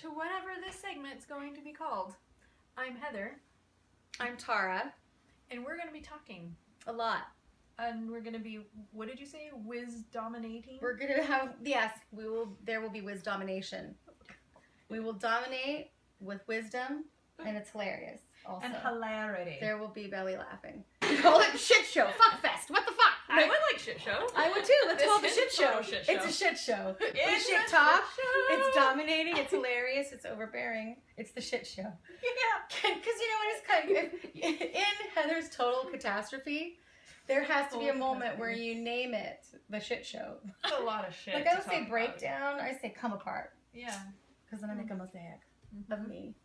to whatever this segment's going to be called. I'm Heather. I'm Tara. And we're going to be talking. A lot. And we're going to be, what did you say? wisDominating? We're going to have, yes, there will be wisDomination. We will dominate with wisdom, and it's hilarious also. And hilarity. There will be belly laughing. Call it shit show. Fuck fest. What the fuck? I would like shit show. I would too. Let's call it the shit show. Shit show. It's a shit show. It's shit a talk. shit show. It's dominating. It's hilarious. It's overbearing. It's the shit show. Yeah. Because you know what? It's kind of, in Heather's total catastrophe, there has to be a moment where you name it the shit show. That's a lot of shit. Like I don't say breakdown. I say come apart. Yeah. Because then I make a mosaic of me.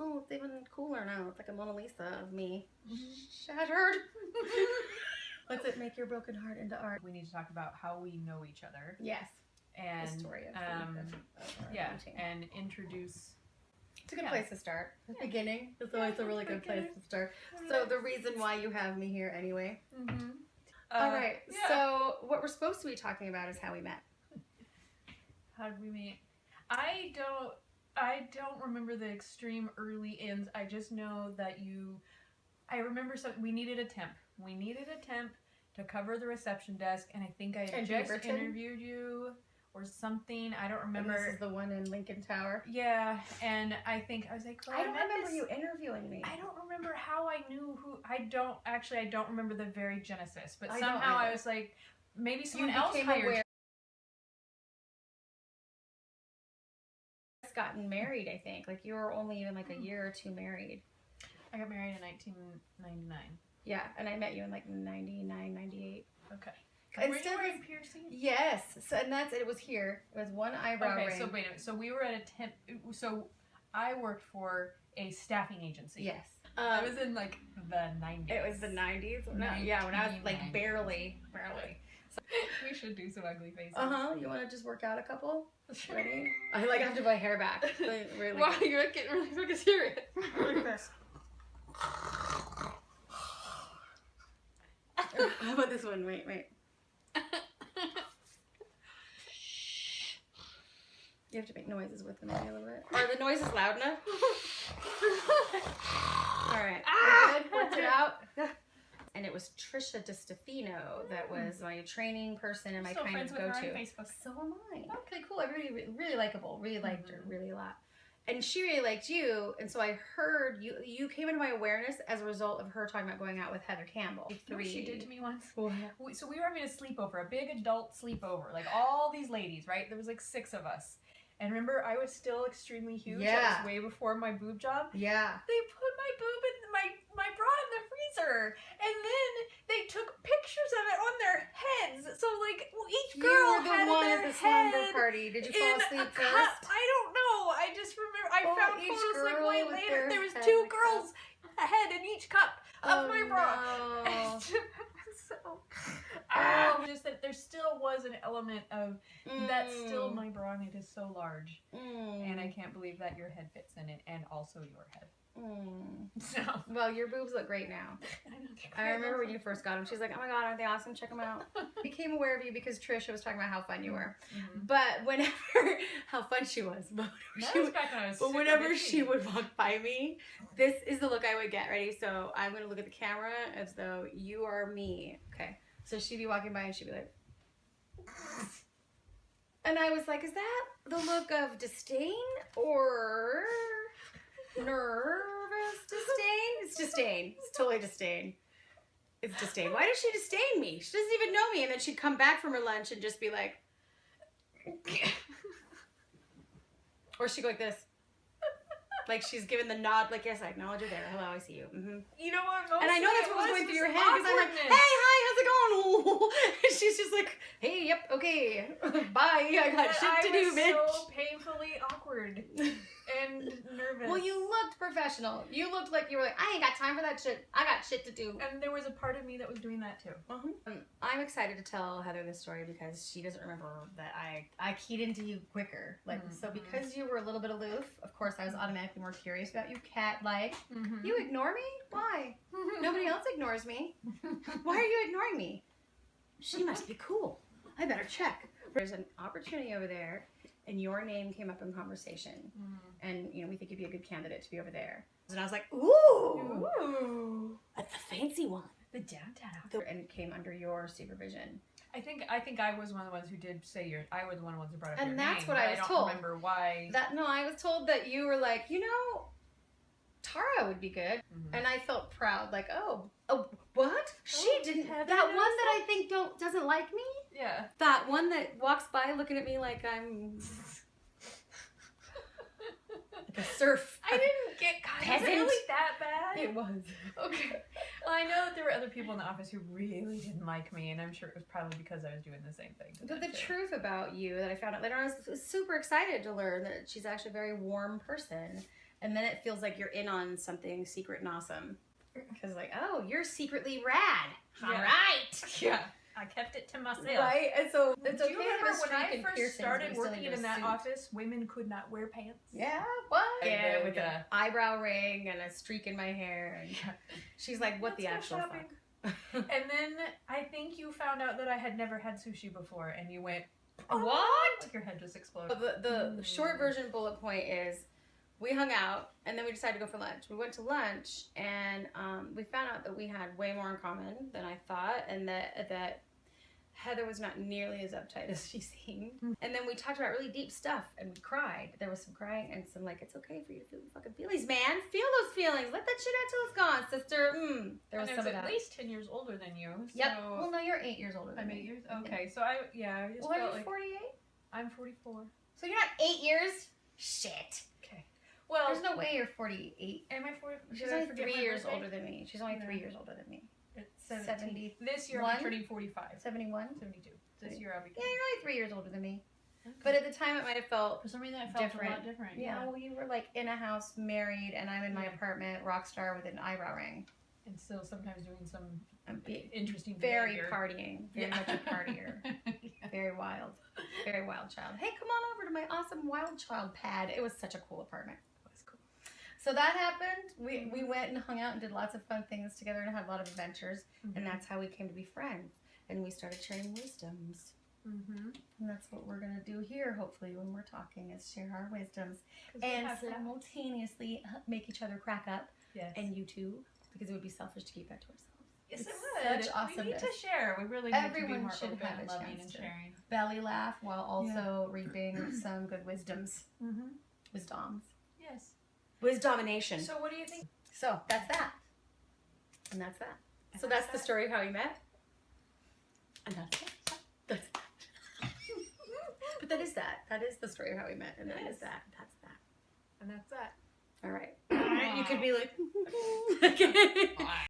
Oh, it's even cooler now. It's like a Mona Lisa of me. Shattered. Let's make your broken heart into art. We need to talk about how we know each other. Yes. And the story of yeah, ranting. and introduce. It's a good place to start. The beginning is always a really good place to start. So the reason why you have me here anyway. All right. Yeah. So what we're supposed to be talking about is how we met. How did we meet? I don't remember the extreme early ends. I just know that I remember we needed a temp. We needed a temp to cover the reception desk, and I think I had just interviewed you or something. I don't remember. And this is the one in Lincoln Tower. Yeah, and I think I was like, well, I don't remember you interviewing me. I don't remember how I knew who. I don't remember the very genesis, but I somehow I was like, maybe someone else hired. Gotten married, I think. Like you were only even like a year or two married. I got married in 1999. Yeah, and I met you in like 99, 98. Okay. And were still you wearing piercing? Yes. So and it was here. It was one eyebrow ring. Okay, so wait a minute. So we were at a temp. So I worked for a staffing agency. Yes. I was in like the 90s. It was the 90s. No, yeah, when I was like barely. So, we should do some ugly faces. You want to just work out a couple? Ready? I have to put my hair back. Really. Wow, you're getting really fucking serious. Like this. How about this one? Wait. You have to make noises with them maybe a little bit. Are the noises loud enough? Alright. Worked it out. And it was Trisha DiStefano that was my training person and my kind of go-to. So am I. Okay, cool. Everybody really likable. Really liked her. Really a lot. And she really liked you. And so I heard you came into my awareness as a result of her talking about going out with Heather Campbell. You know what she did to me once? What? So we were having a sleepover, a big adult sleepover. Like all these ladies, right? There was like 6 of us. And remember, I was still extremely huge. Yeah. That was way before my boob job. Yeah. They put my boob in my bra in the freezer, and then they took pictures of it on their heads. So like each girl had one their at the head slumber party. Did you fall asleep a cup. first? I don't know. I just remember I found each photos like girl way with later. their There was head 2 in a girls' head in each cup of my bra. No. Just that there still was an element of that still my bra need is so large, and I can't believe that your head fits in it, and also your head. So well, your boobs look great now. I remember when you first got them. She's like, "Oh my god, aren't they awesome? Check them out." I became aware of you because Trisha was talking about how fun you were. But whenever how fun she was, but whenever she would walk by me, this is the look I would get. Ready? So I'm gonna look at the camera as though you are me. Okay. So she'd be walking by and she'd be like, and I was like, "Is that the look of disdain or nervous disdain?" It's disdain. It's totally disdain. It's disdain. Why does she disdain me? She doesn't even know me. And then she'd come back from her lunch and just be like, or she'd go like this. Like she's giving the nod, like, yes, I acknowledge you're there. Hello, I see you. You know what? And I know that's what was going through your head because I'm like, hey, hi, how's it going? And she's just like, hey, yep, okay, bye. I got shit to do, bitch. I was so painfully awkward and nervous. Well, you looked professional. You looked like you were like, I ain't got time for that shit. I got shit to do. And there was a part of me that was doing that too. I'm excited to tell Heather this story because she doesn't remember that I keyed into you quicker. Like so, because you were a little bit aloof. Of course, I was automatically more curious about you, cat-like. You ignore me? Why? Nobody else ignores me. Why are you ignoring me? She must be cool. I better check. There's an opportunity over there and your name came up in conversation, and you know we think you'd be a good candidate to be over there. And I was like, ooh, that's the fancy one, the downtown, and it came under your supervision. I think I was one of the ones who did say I was one of the ones who brought up your name. And that's what I was told. I don't remember why. I was told that you were like, you know, Tara would be good, and I felt proud, like, oh, what? She didn't have that one that I think doesn't like me. Yeah, that one that walks by looking at me like I'm like a surf. I didn't get caught. Was it really that bad? It was. Okay. Well, I know that there were other people in the office who really didn't like me, and I'm sure it was probably because I was doing the same thing. But the truth about you that I found out later on, I was super excited to learn that she's actually a very warm person. And then it feels like you're in on something secret and awesome. Because like, oh, you're secretly rad. Yeah. All right. Yeah. I kept it to myself. Right? And so it's Do okay you remember to have a when I streak and first piercings, started but you still working need a in that suit. office, women could not wear pants? Yeah, what? Yeah, with an eyebrow ring and a streak in my hair. And she's like, what the actual fuck? And then I think you found out that I had never had sushi before, and you went, oh, what? Like your head just exploded. The short version bullet point is we hung out, and then we decided to go for lunch. We went to lunch, and we found out that we had way more in common than I thought, and that Heather was not nearly as uptight as she seemed. And then we talked about really deep stuff, and we cried. There was some crying and some like, it's okay for you to feel the fucking feelings, man. Feel those feelings. Let that shit out till it's gone, sister. There was some of that. At least 10 years older than you. So yep. Well, no, you're 8 years older than me. I'm 8 years? Okay, so I just well, felt are you like... 48? I'm 44. So you're not 8 years? Shit. Okay. Well... There's no way you're 48. Am I 44? She's only 3 years older than me. She's only 3 years older than me. It's 70. This year I'm turning 45. 71? 72. This year I'll be... Yeah, you're only 3 years older than me. Okay. But at the time it might have felt... For some reason it felt a lot different. Yeah, well, you were like in a house, married, and I'm in my apartment, rock star with an eyebrow ring. And still sometimes doing some interesting very behavior. Partying. Very much a partier. Very wild. Very wild child. Hey, come on over to my awesome wild child pad. It was such a cool apartment. It was cool. So that happened. We went and hung out and did lots of fun things together and had a lot of adventures. And that's how we came to be friends. And we started sharing wisdoms. And that's what we're going to do here, hopefully, when we're talking, is share our wisdoms. And simultaneously make each other crack up. Yes. And you too, because it would be selfish to keep that to ourselves. Yes, it's it would. Such awesomeness. We need to share. We really need Everyone to be more should open have a and loving chance and to sharing. Belly laugh while also reaping some good wisdoms. Wisdoms. Yes. Wisdomination. So what do you think? So that's that. And that's that. So that's the story of how you met. And that's it. That's that. But that is that. That is the story of how we met. And that is that. That's that. And that's that. All right. All right. You could be like, okay.